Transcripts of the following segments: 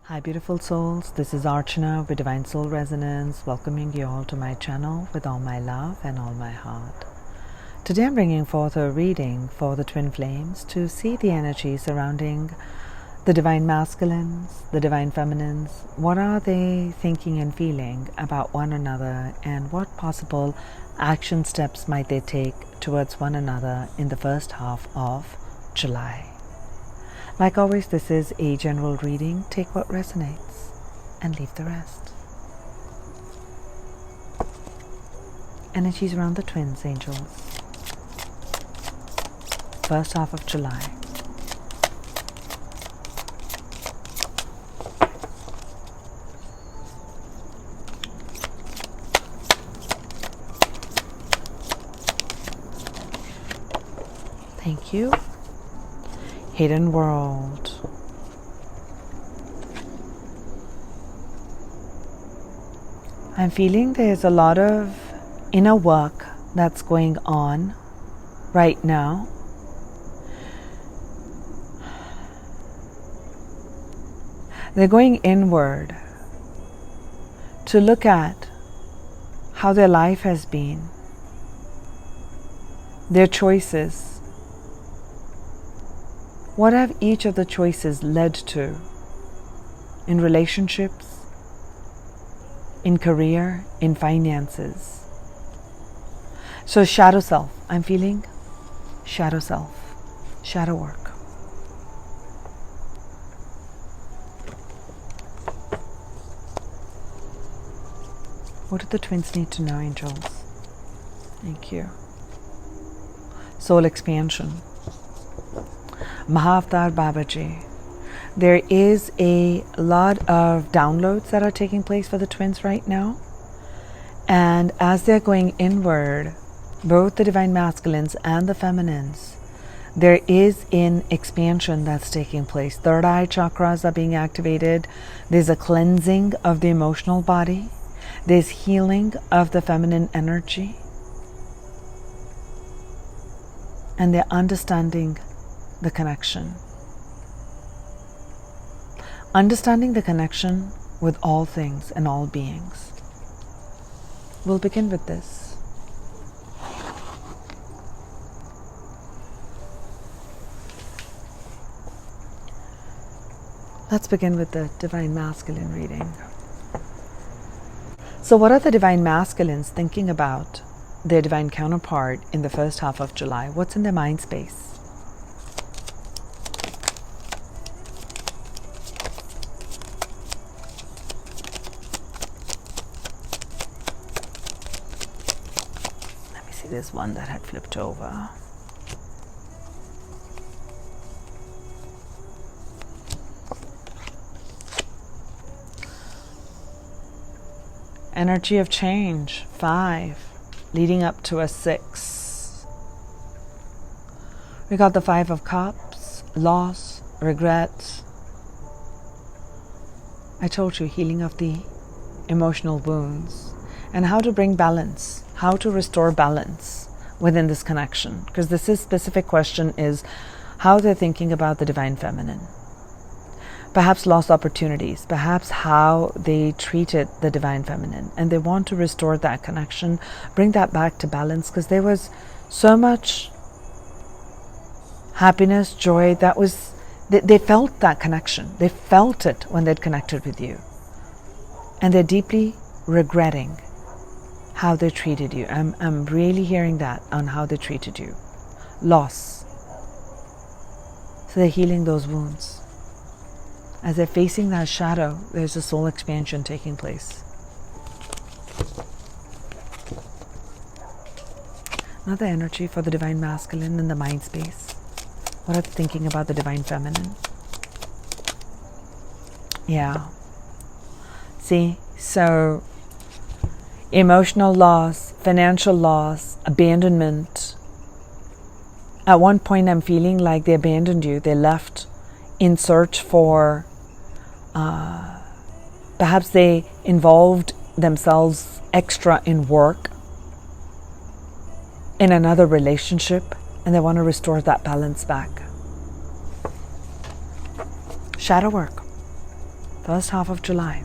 Hi beautiful souls, this is Archana with Divine Soul Resonance, welcoming you all to my channel with all my love and all my heart. Today I'm bringing forth a reading for the Twin Flames to see the energy surrounding the Divine Masculines, the Divine Feminines. What are they thinking and feeling about one another, and what possible action steps might they take towards one another in the first half of July? Like always, this is a general reading. Take what resonates and leave the rest. Energies around the twins, angels. First half of July. Thank you. Hidden world. I'm feeling there's a lot of inner work that's going on right now. They're going inward to look at how their life has been, their choices. What have each of the choices led to in relationships, in career, in finances? So shadow self, I'm feeling shadow self, shadow work. What do the twins need to know, angels? Thank you. Soul expansion. Mahavatar Babaji. There is a lot of downloads that are taking place for the twins right now. And as they're going inward, both the Divine Masculines and the Feminines, there is an expansion that's taking place. Third eye chakras are being activated. There's a cleansing of the emotional body. There's healing of the feminine energy. And they're understanding the connection. Understanding the connection with all things and all beings. We'll begin with this. Let's begin with the Divine Masculine reading. So what are the Divine Masculines thinking about their Divine Counterpart in the first half of July? What's in their mind space? There's one that had flipped over. Energy of change, 5, leading up to a 6. We got the 5 of Cups, loss, regret. I told you, healing of the emotional wounds and how to bring balance. How to restore balance within this connection, because this is specific question is how they're thinking about the Divine Feminine. Perhaps lost opportunities, perhaps how they treated the Divine Feminine, and they want to restore that connection, bring that back to balance, because there was so much happiness, joy, that was, they felt that connection. They felt it when they'd connected with you. And they're deeply regretting how they treated you. I'm really hearing that on how they treated you. Loss. So they're healing those wounds. As they're facing that shadow, there's a soul expansion taking place. Another energy for the Divine Masculine in the mind space. What are they thinking about the Divine Feminine? Yeah. See, so emotional loss, financial loss, abandonment. At one point I'm feeling like they abandoned you. They left in search for, perhaps they involved themselves extra in work, in another relationship, and they want to restore that balance back. Shadow work. first half of July.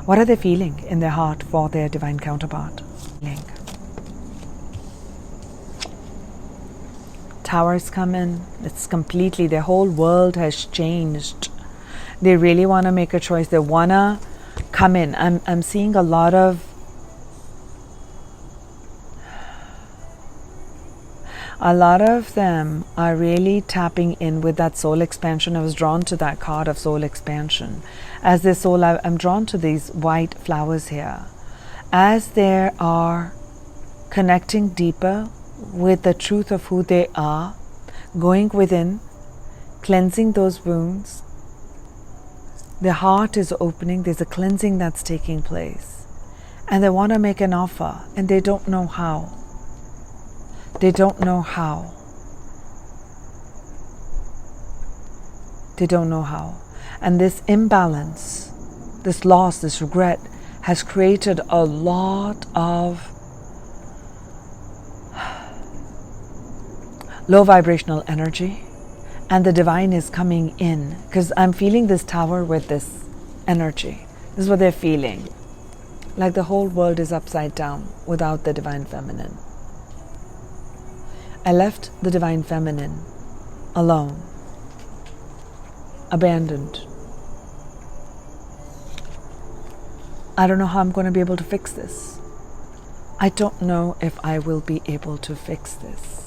What are they feeling in their heart for their divine counterpart? Towers come in. It's completely, their whole world has changed. They really want to make a choice. They want to come in. I'm seeing a lot of them are really tapping in with that soul expansion. I was drawn to that card of soul expansion. As their soul, I'm drawn to these white flowers here. As they are connecting deeper with the truth of who they are, going within, cleansing those wounds, their heart is opening. There's a cleansing that's taking place. And they want to make an offer, and they don't know how. They don't know how. They don't know how. And this imbalance, this loss, this regret has created a lot of low vibrational energy, and the divine is coming in, because I'm feeling this tower with this energy. This is what they're feeling. Like the whole world is upside down without the divine feminine. I left the divine feminine alone, abandoned. I don't know how I'm going to be able to fix this. I don't know if I will be able to fix this.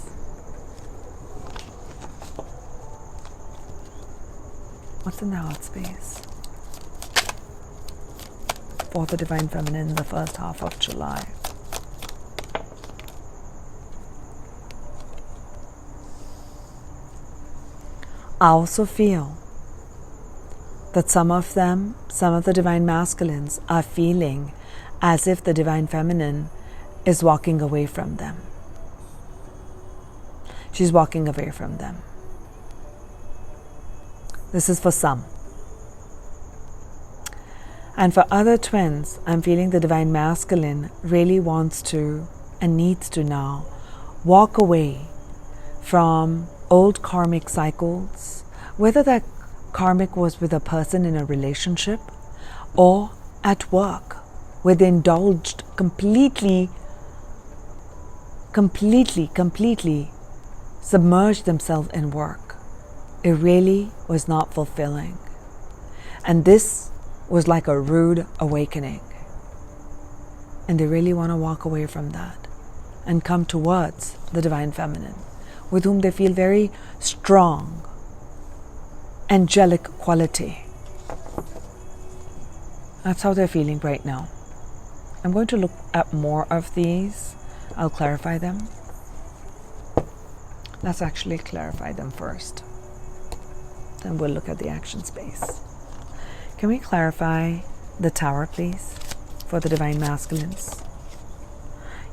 What's in the heart space for the divine feminine in the first half of July? I also feel that some of the divine masculines are feeling as if the divine feminine is walking away from them. She's walking away from them. This is for some. And for other twins, I'm feeling the divine masculine really wants to and needs to now walk away from old karmic cycles, whether that karmic was with a person in a relationship or at work, where they indulged completely submerged themselves in work. It really was not fulfilling. And this was like a rude awakening. And they really want to walk away from that and come towards the divine feminine, with whom they feel very strong, angelic quality. That's how they're feeling right now. I'm going to look at more of these. I'll clarify them. Let's actually clarify them first. Then we'll look at the action space. Can we clarify the tower, please, for the divine masculines?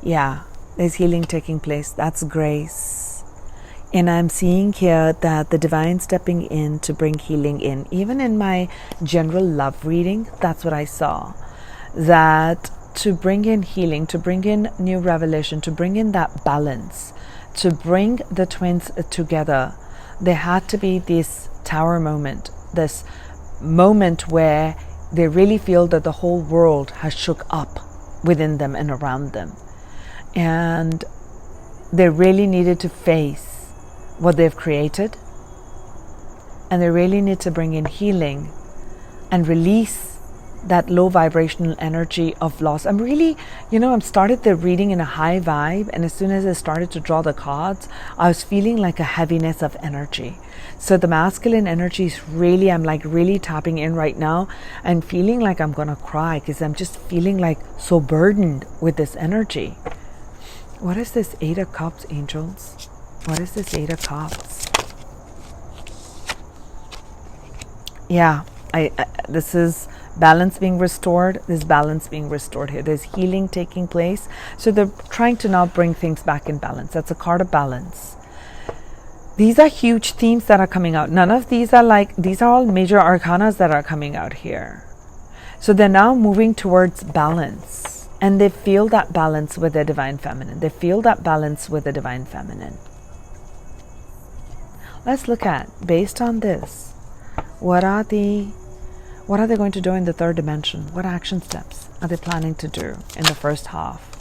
Yeah, there's healing taking place. That's grace. And I'm seeing here that the divine stepping in to bring healing in. Even in my general love reading, that's what I saw. That to bring in healing, to bring in new revelation, to bring in that balance, to bring the twins together, there had to be this tower moment, this moment where they really feel that the whole world has shook up within them and around them. And they really needed to face what they've created. And they really need to bring in healing and release that low vibrational energy of loss. I'm really, I'm started the reading in a high vibe, and as soon as I started to draw the cards, I was feeling like a heaviness of energy. So the masculine energy is really, I'm like really tapping in right now and feeling like I'm gonna cry, because I'm just feeling like so burdened with this energy. What is this Eight of Cups, angels? What is this Eight of Cups? Yeah, this is balance being restored. There's balance being restored here. There's healing taking place. So they're trying to now bring things back in balance. That's a card of balance. These are huge themes that are coming out. None of these are these are all major arcanas that are coming out here. So they're now moving towards balance. And they feel that balance with their divine feminine. They feel that balance with the divine feminine. Let's look at, based on this, what are the What are they going to do in the third dimension? What action steps are they planning to do in the first half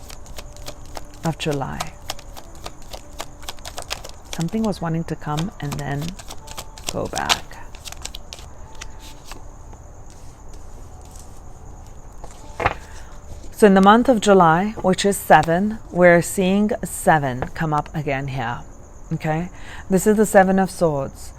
of July? Something was wanting to come and then go back. So in the month of July, which is 7, we're seeing 7 come up again here. Okay? This is the 7 of Swords.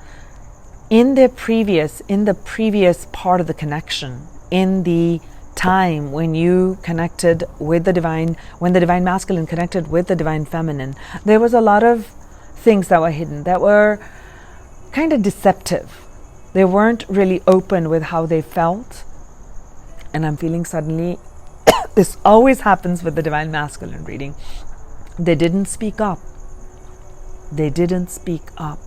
In the previous part of the connection, in the time when you connected with the divine, when the divine masculine connected with the divine feminine, there was a lot of things that were hidden, that were kind of deceptive. They weren't really open with how they felt. And I'm feeling suddenly, this always happens with the divine masculine reading. They didn't speak up. They didn't speak up.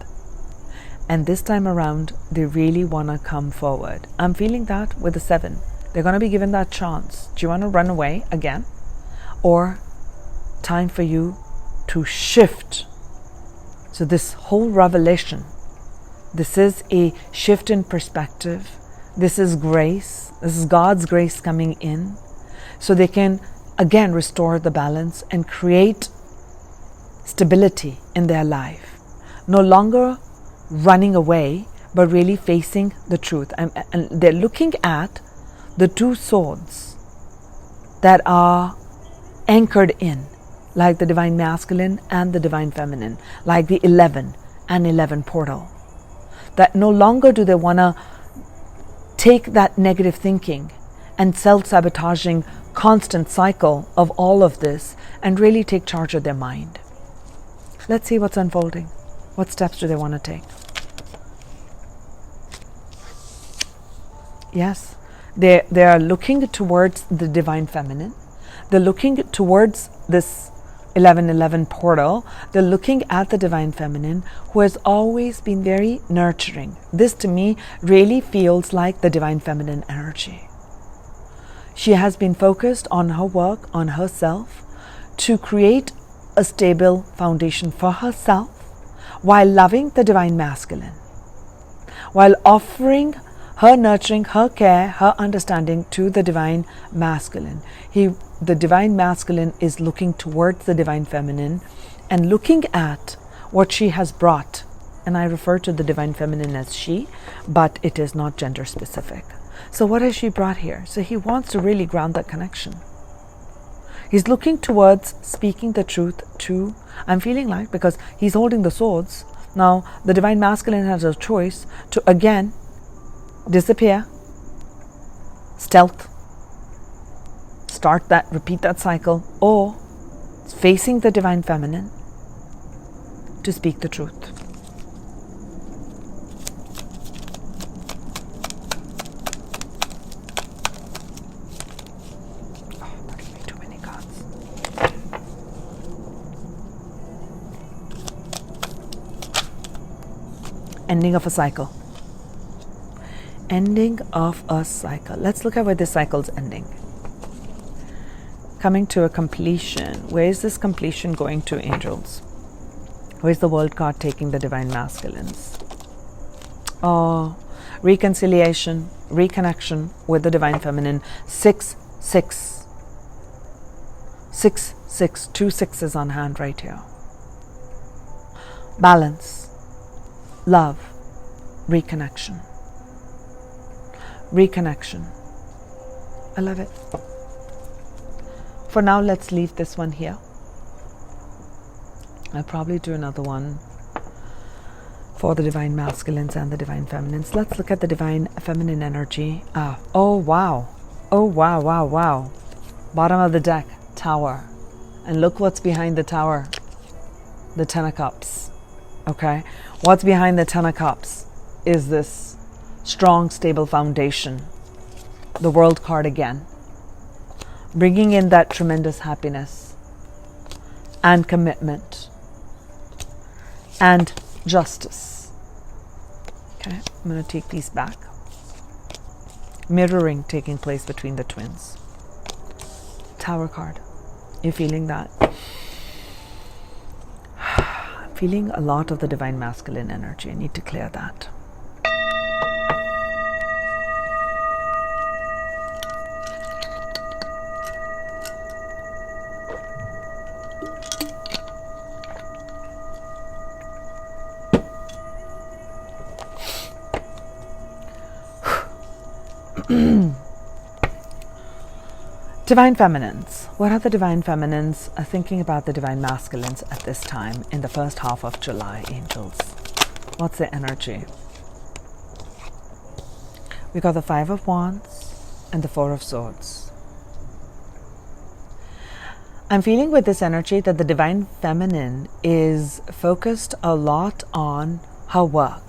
And this time around, they really want to come forward. I'm feeling that with the 7. They're going to be given that chance. Do you want to run away again? Or time for you to shift? So this whole revelation, this is a shift in perspective. This is grace. This is God's grace coming in. So they can again restore the balance and create stability in their life. No longer running away, but really facing the truth. And they're looking at the 2 swords that are anchored in, like the divine masculine and the divine feminine, like the 11 and 11 portal. That no longer do they want to take that negative thinking and self-sabotaging constant cycle of all of this and really take charge of their mind. Let's see what's unfolding. What steps do they want to take? Yes, they are looking towards the divine feminine. They're looking towards this 1111 portal. They're looking at the divine feminine, who has always been very nurturing. This to me really feels like the divine feminine energy. She has been focused on her work, on herself, to create a stable foundation for herself while loving the divine masculine, while offering her nurturing, her care, her understanding to the divine masculine. The divine masculine is looking towards the divine feminine and looking at what she has brought. And I refer to the divine feminine as she, but it is not gender specific. So what has she brought here? So he wants to really ground that connection. He's looking towards speaking the truth to, I'm feeling like, because he's holding the swords. Now, the divine masculine has a choice to again disappear, stealth, repeat that cycle, or facing the divine feminine to speak the truth. Ending of a cycle. Ending of a cycle. Let's look at where this cycle's ending. Coming to a completion. Where is this completion going to, angels? Where's the World card taking the divine masculines? Oh, reconciliation, reconnection with the divine feminine. 6, 6. 6, 6. 2 6s on hand right here. Balance. Love, reconnection. Reconnection. I love it. For now, let's leave this one here. I'll probably do another one for the divine masculines and the divine feminines. Let's look at the divine feminine energy. Oh, wow. Oh, wow, wow, wow. Bottom of the deck, Tower. And look what's behind the Tower. The 10 of Cups. Okay? What's behind the 10 of Cups is this strong, stable foundation. The World card again. Bringing in that tremendous happiness and commitment and justice. Okay, I'm going to take these back. Mirroring taking place between the twins. Tower card. You're feeling that? Feeling a lot of the divine masculine energy. I need to clear that. Divine Feminines. What are the Divine Feminines thinking about the Divine Masculines at this time in the first half of July, angels? What's the energy? We got the Five of Wands and the Four of Swords. I'm feeling with this energy that the Divine Feminine is focused a lot on her work.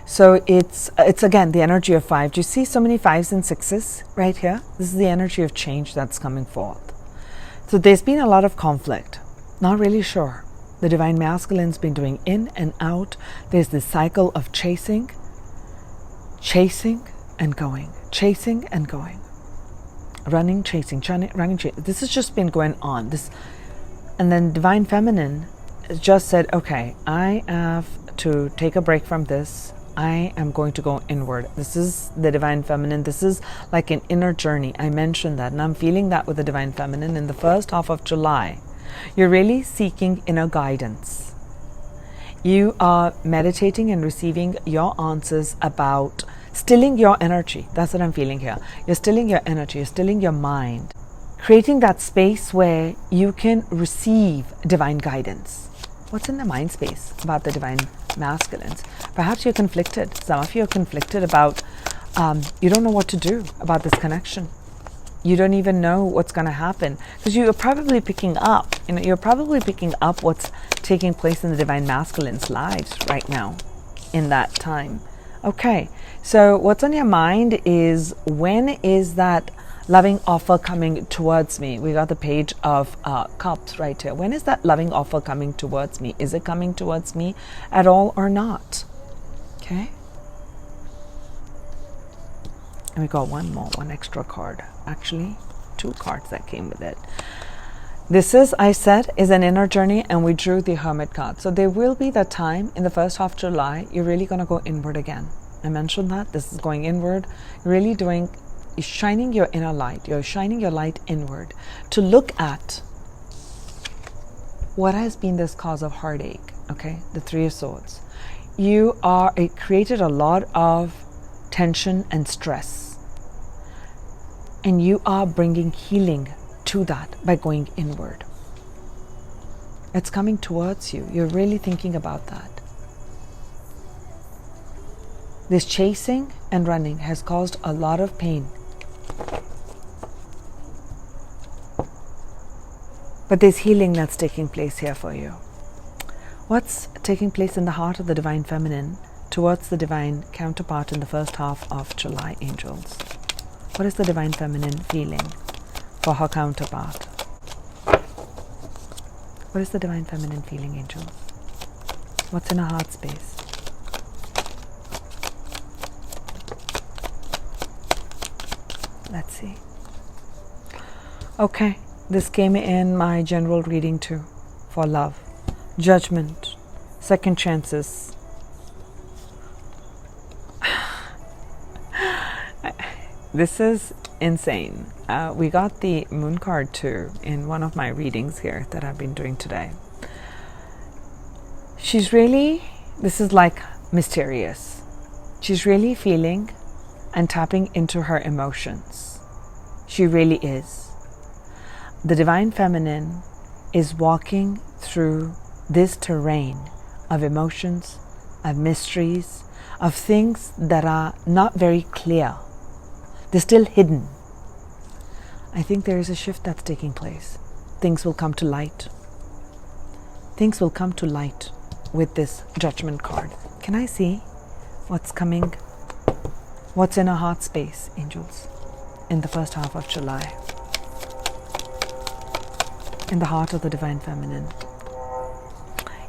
So it's again the energy of 5. Do you see so many 5s and 6s right here? This is the energy of change that's coming forth. So there's been a lot of conflict. Not really sure. The Divine Masculine's been doing in and out. There's this cycle of chasing and going, chasing and going, running, chasing, running, chasing. This has just been going on. And then Divine Feminine has just said, okay, I have to take a break from this. I am going to go inward. This is the Divine Feminine. This is like an inner journey. I mentioned that, and I'm feeling that with the Divine Feminine in the first half of July. You're really seeking inner guidance. You are meditating and receiving your answers about stilling your energy. That's what I'm feeling here. You're stilling your energy. You're stilling your mind. Creating that space where you can receive divine guidance. What's in the mind space about the Divine Masculines? Perhaps you're conflicted. Some of you are conflicted about, you don't know what to do about this connection. You don't even know what's going to happen because you're probably picking up, you're probably picking up what's taking place in the Divine Masculines' lives right now in that time. Okay, so what's on your mind is, when is that loving offer coming towards me? We got the Page of Cups right here. When is that loving offer coming towards me? Is it coming towards me at all or not? Okay. And we got one extra card. Actually, 2 cards that came with it. This is, I said, is an inner journey, and we drew the Hermit card. So there will be that time in the first half of July, you're really going to go inward again. I mentioned that. This is going inward. You're really you're shining your inner light. You're shining your light inward to look at what has been this cause of heartache. Okay, the Three of Swords. It created a lot of tension and stress, and you are bringing healing to that by going inward. It's coming towards you. You're really thinking about that. This chasing and running has caused a lot of pain. But there's healing that's taking place here for you. What's taking place in the heart of the Divine Feminine towards the Divine Counterpart in the first half of July, angels? What is the Divine Feminine feeling for her counterpart? What is the Divine Feminine feeling, angels? What's in her heart space? Let's see. Okay, this came in my general reading too, for love, judgment, second chances. This is insane. We got the Moon card too in one of my readings here that I've been doing today. This is like mysterious. She's really feeling and tapping into her emotions. She really is. The Divine Feminine is walking through this terrain of emotions, of mysteries, of things that are not very clear. They're still hidden. I think there is a shift that's taking place. Things will come to light. Things will come to light with this Judgment card. Can I see what's coming? What's in our heart space, angels, in the first half of July? In the heart of the Divine Feminine.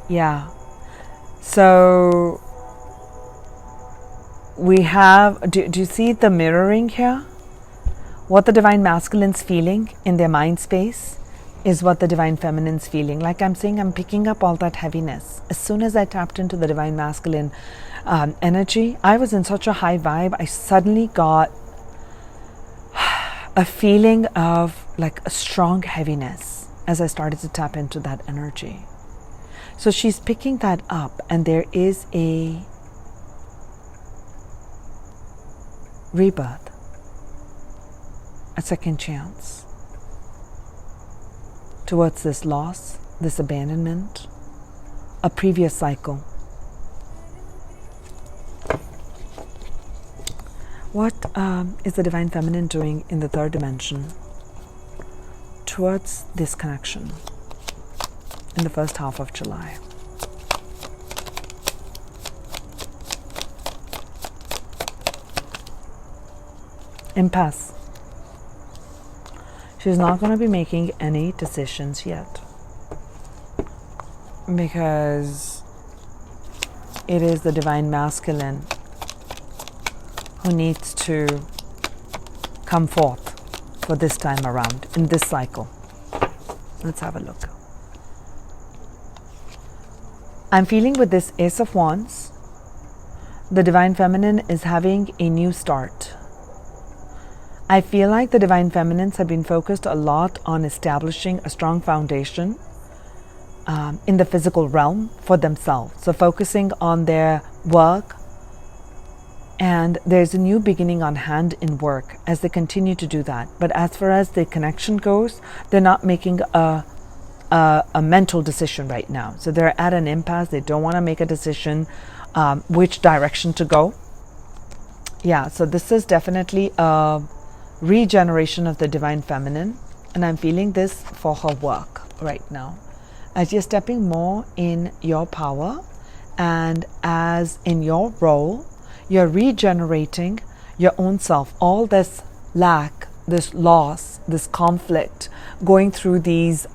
Yeah. So we have, do you see the mirroring here? What the Divine Masculine's feeling in their mind space is what the Divine Feminine's feeling. Like I'm saying, I'm picking up all that heaviness. As soon as I tapped into the Divine Masculine energy, I was in such a high vibe. I suddenly got a feeling of like a strong heaviness as I started to tap into that energy. So she's picking that up, and there is a rebirth. a second chance towards this loss, this abandonment, a previous cycle. What is the Divine Feminine doing in the third dimension towards this connection in the first half of July? Impasse. She's not going to be making any decisions yet, because it is the Divine Masculine who needs to come forth for this time around in this cycle. Let's have a look. I'm feeling with this Ace of Wands, the Divine Feminine is having a new start. I feel like the Divine Feminines have been focused a lot on establishing a strong foundation in the physical realm for themselves. So focusing on their work, and there's a new beginning on hand in work as they continue to do that. But as far as the connection goes, they're not making a mental decision right now. So they're at an impasse. They don't want to make a decision which direction to go. Yeah, so this is definitely a regeneration of the Divine Feminine, and I'm feeling this for her work right now. As you're stepping more in your power and as in your role, you're regenerating your own self. All this lack, this loss, this conflict, going through these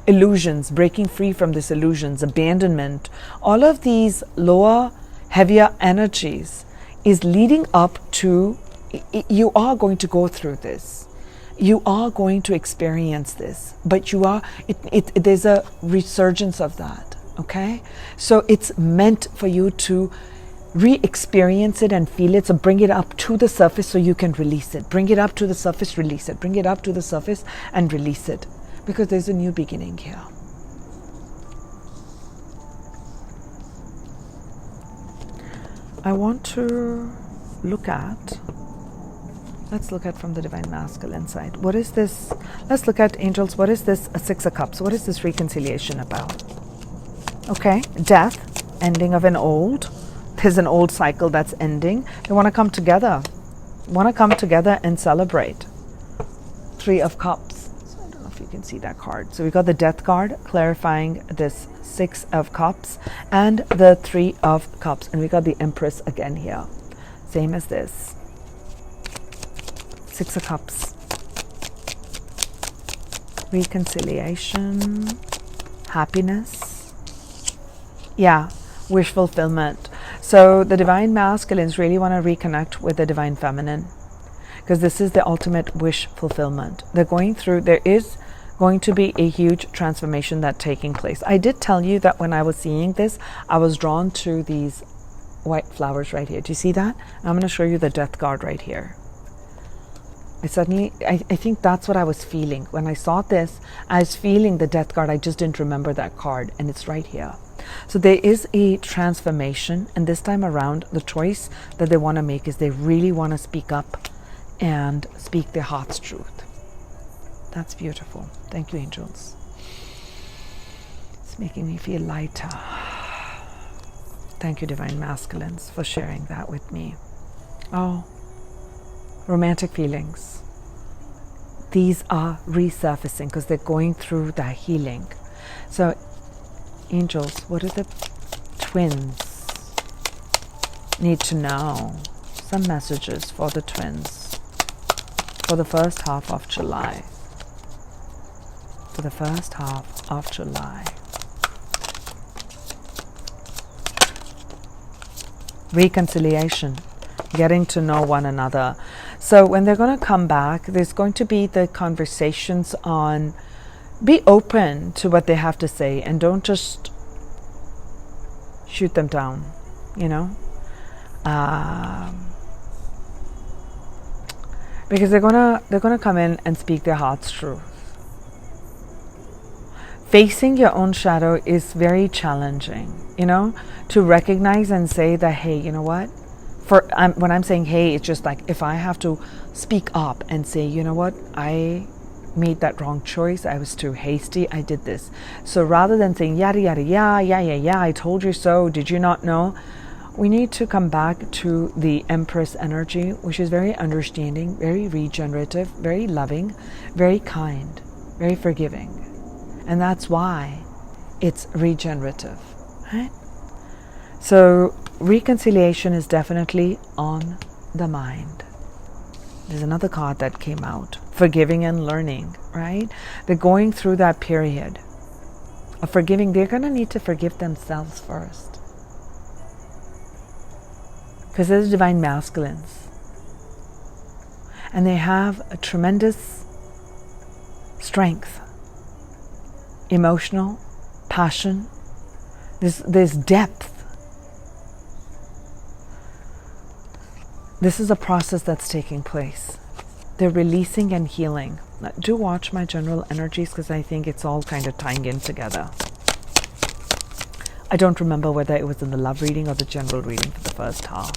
illusions, breaking free from these illusions, abandonment, all of these lower, heavier energies is leading up to, you are going to go through this. You are going to experience this, but there's a resurgence of that, okay? So it's meant for you to re-experience it and feel it. So bring it up to the surface so you can release it. Bring it up to the surface, release it. Bring it up to the surface and release it, because there's a new beginning here. I want to let's look at from the Divine Masculine side. What is this? Let's look at angels. What is this Six of Cups? What is this reconciliation about? Okay, death, ending of there's an old cycle that's ending. They want to come together. And celebrate. Three of Cups. So I don't know if you can see that card. So we got the Death card clarifying this Six of Cups and the Three of Cups. And we got the Empress again here. Same as this. Six of Cups. Reconciliation. Happiness. Yeah. Wish fulfillment. So the Divine Masculines really want to reconnect with the Divine Feminine, because this is the ultimate wish fulfillment. There is going to be a huge transformation that's taking place. I did tell you that when I was seeing this, I was drawn to these white flowers right here. Do you see that? I'm going to show you the Death card right here. I think that's what I was feeling. When I saw this, I was feeling the Death card. I just didn't remember that card, and it's right here. So there is a transformation, and this time around, the choice that they want to make is they really want to speak up and speak their heart's truth. That's beautiful. Thank you, angels. It's making me feel lighter. Thank you, Divine Masculines, for sharing that with me. Oh, romantic feelings. These are resurfacing because they're going through the healing. So, angels, what do the twins need to know? Some messages for the twins for the first half of July. For the first half of July. Reconciliation. Getting to know one another. So when they're going to come back, there's going to be the conversations on, be open to what they have to say and don't just shoot them down, because they're gonna come in and speak their heart's truth. Facing your own shadow is very challenging, to recognize and say that, hey, you know what? when I'm saying hey, it's just like if I have to speak up and say, you know what, I made that wrong choice, I was too hasty, I did this. So rather than saying yada yada yeah, I told you so, did you not know? We need to come back to the Empress energy, which is very understanding, very regenerative, very loving, very kind, very forgiving. And that's why it's regenerative, right? So reconciliation is definitely on the mind. There's another card that came out, forgiving and learning, right? They're going through that period of forgiving. They're going to need to forgive themselves first, because they're divine masculines, and they have a tremendous strength, emotional, passion. There's depth. This is a process that's taking place. They're releasing and healing. Do watch my general energies, because I think it's all kind of tying in together. I don't remember whether it was in the love reading or the general reading for the first half.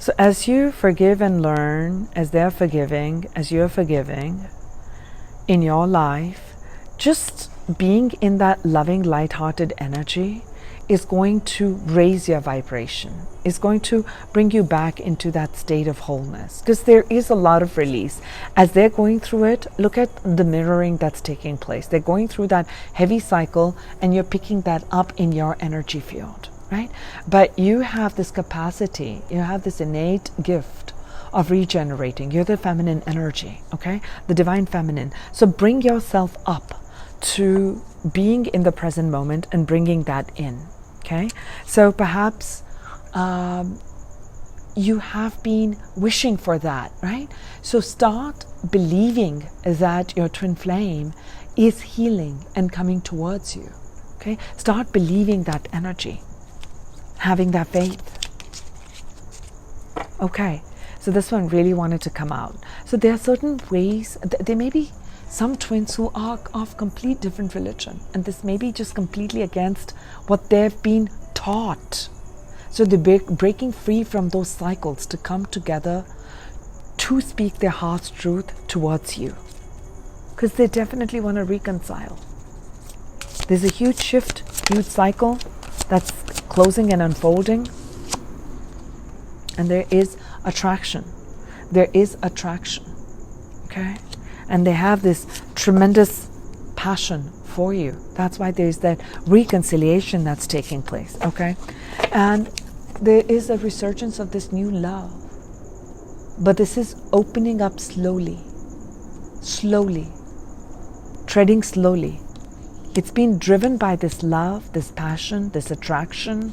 So as you forgive and learn, as they're forgiving, as you're forgiving in your life, just being in that loving, light-hearted energy is going to raise your vibration. It's going to bring you back into that state of wholeness, because there is a lot of release. As they're going through it, look at the mirroring that's taking place. They're going through that heavy cycle, and you're picking that up in your energy field, right? But you have this capacity, you have this innate gift of regenerating. You're the feminine energy, okay? The divine feminine. So bring yourself up to being in the present moment and bringing that in. Okay, so perhaps you have been wishing for that, right? So start believing that your twin flame is healing and coming towards you. Okay, start believing that energy, having that faith. Okay, so this one really wanted to come out. So there are certain ways, there may be some twins who are of complete different religion, and this may be just completely against what they've been taught. So they're breaking free from those cycles to come together to speak their heart's truth towards you, because they definitely want to reconcile. There's a huge shift, huge cycle that's closing and unfolding, and there is attraction. There is attraction, okay? And they have this tremendous passion for you. That's why there's that reconciliation that's taking place, okay? And there is a resurgence of this new love. But this is opening up slowly, treading slowly. It's been driven by this love, this passion, this attraction,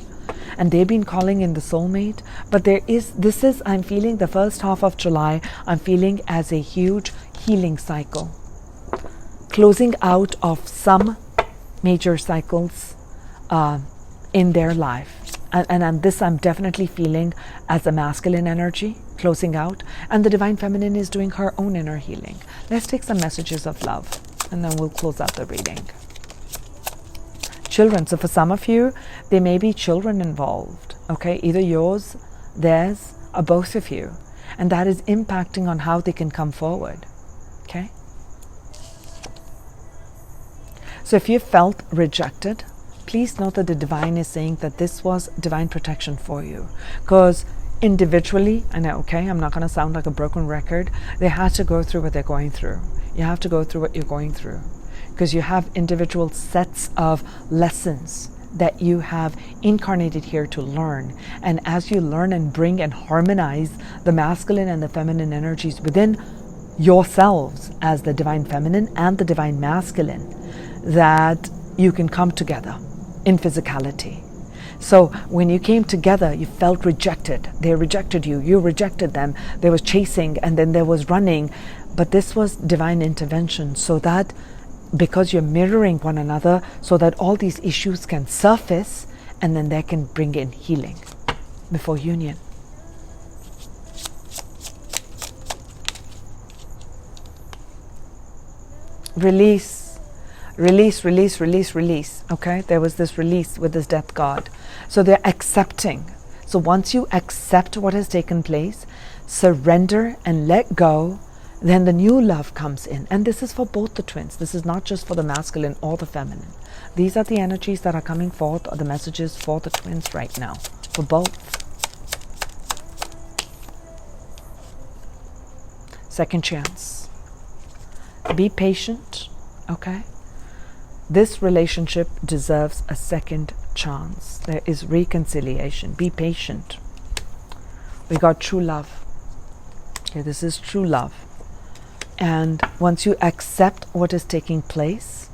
and they've been calling in the soulmate. But I'm feeling the first half of July, I'm feeling as a huge healing cycle, closing out of some major cycles in their life. And this I'm definitely feeling as a masculine energy, closing out. And the divine feminine is doing her own inner healing. Let's take some messages of love, and then we'll close out the reading. Children. So for some of you, there may be children involved, okay? Either yours, theirs, or both of you. And that is impacting on how they can come forward, okay? So if you felt rejected, please note that the divine is saying that this was divine protection for you. Because individually, I know, okay, I'm not going to sound like a broken record, they had to go through what they're going through. You have to go through what you're going through, because you have individual sets of lessons that you have incarnated here to learn. And as you learn and bring and harmonize the masculine and the feminine energies within yourselves as the divine feminine and the divine masculine, that you can come together in physicality. So when you came together, you felt rejected. They rejected you, you rejected them. There was chasing, and then there was running. But this was divine intervention, so that because you're mirroring one another, so that all these issues can surface, and then they can bring in healing before union. Release. Release, release, release, release. Okay, there was this release with this death card. So they're accepting. So once you accept what has taken place, surrender and let go, then the new love comes in. And this is for both the twins. This is not just for the masculine or the feminine. These are the energies that are coming forth, or the messages for the twins right now, for both. Second chance. Be patient, okay? This relationship deserves a second chance. There is reconciliation. Be patient. We got true love. Okay, this is true love. And once you accept what is taking place,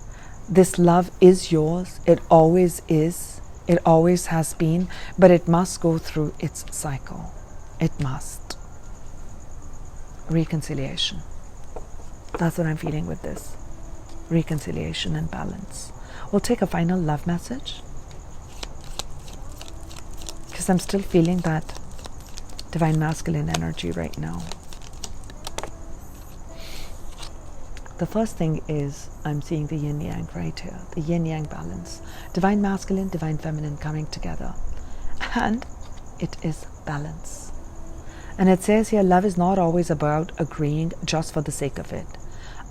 this love is yours. It always is. It always has been. But it must go through its cycle. It must. Reconciliation. That's what I'm feeling with this. Reconciliation and balance. We'll take a final love message, because I'm still feeling that divine masculine energy right now. The first thing is I'm seeing the yin yang right here, the yin yang balance. Divine masculine, divine feminine coming together. And it is balance. And it says here, love is not always about agreeing just for the sake of it.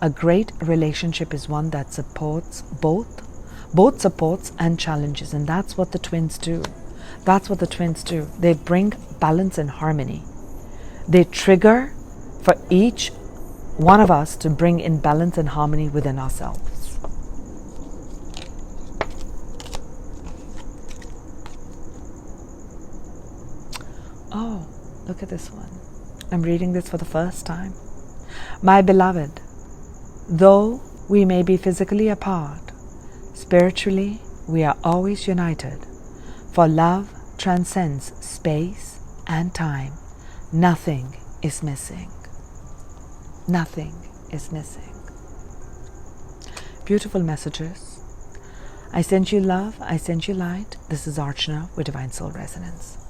A great relationship is one that supports both supports and challenges. And that's what the twins do. That's what the twins do. They bring balance and harmony. They trigger for each one of us to bring in balance and harmony within ourselves. Oh, look at this one. I'm reading this for the first time. My beloved, though we may be physically apart, spiritually we are always united. For love transcends space and time. Nothing is missing. Nothing is missing. Beautiful messages. I send you love. I send you light. This is Archana with Divine Soul Resonance.